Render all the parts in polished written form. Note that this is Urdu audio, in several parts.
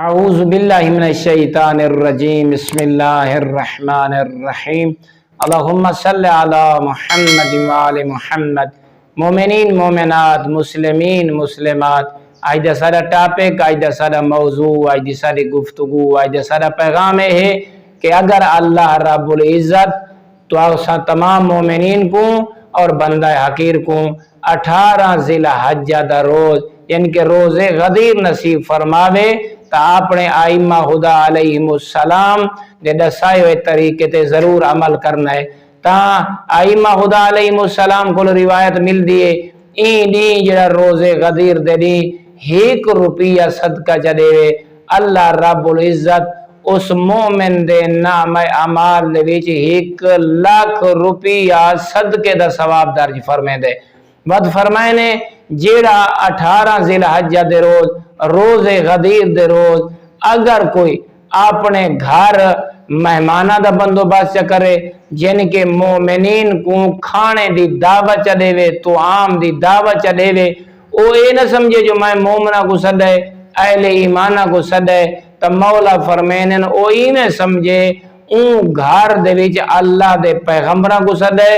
اعوذ باللہ من الشیطان الرجیم بسم اللہ الرحمن الرحیم اللہم صلی علی محمد وآل محمد۔ مومنین مومنات، مسلمین مسلمات، آج سارا ٹاپک، آج سارا موضوع، آج ساری گفتگو، آج سارا پیغام ہے کہ اگر اللہ رب العزت تو آسا تمام مومنین کو اور بندہ حقیر کو 18 ذی الحجہ دا روز یعنی کہ روز غدیر نصیب فرماوے تا اپنے آئمہ خدا علیہم السلام دے دسائے ہوئے طریقے تے ضرور عمل کرنا ہے۔ تا آئمہ خدا علیہم السلام کو روایت مل دیئے این دی جڑا روز غدیر دے دی 1 روپیہ صدقہ چڑے وے اللہ رب العزت اس مومن دے نام اعمال دے وچ 1 لاکھ روپیہ صدقے دا ثواب درج فرمائے دے۔ بد فرمائے نے جیڑا 18 ذی الحجہ دے روز غدیر دے روز اگر کوئی اپنے گھر مہمانہ دا بندوبست کرے جن کے مومنین کو کھانے دی دعوت چلے وے تو عام دی دعوت چلے وے او اے نہ سمجھے جو میں مومنہ کو صدے اہل ایمانہ کو صدے تو مولا فرمینن او ہی میں سمجھے اون گھر دے وچ اللہ دے پیغمبرہ کو صدے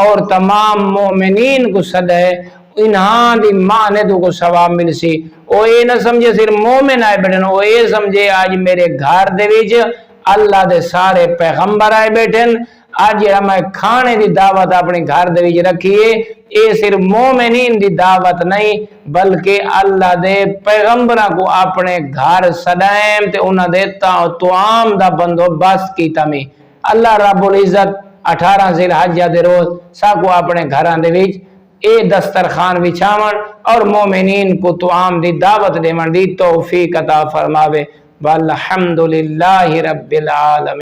اور تمام مومنین کو صدے انہاں دی مانے تو کو ثواب مل سی۔ او اے نہ سمجھے صرف مومن آئے بیٹھن، او اے سمجھے آج میرے گھر دے وچ اللہ دے سارے پیغمبر آئے بیٹھن، آج میں کھانے دی دعوت اپنے گھر دے وچ رکھیے، اے صرف مومنین دی دعوت نہیں بلکہ اللہ دے پیغمبرہ کو اپنے گھر صدائیں تے انہاں دے طعام دا بندوبست کیتا میں۔ اللہ رب العزت 18 ذی الحجہ دے روز ساکو اپنے گھراں دے وچ اے دسترخوان بچھاون اور مومنین کو طعام دی دعوت دیون دی توفیق عطا فرماوے۔ والحمدللہ رب العالمین۔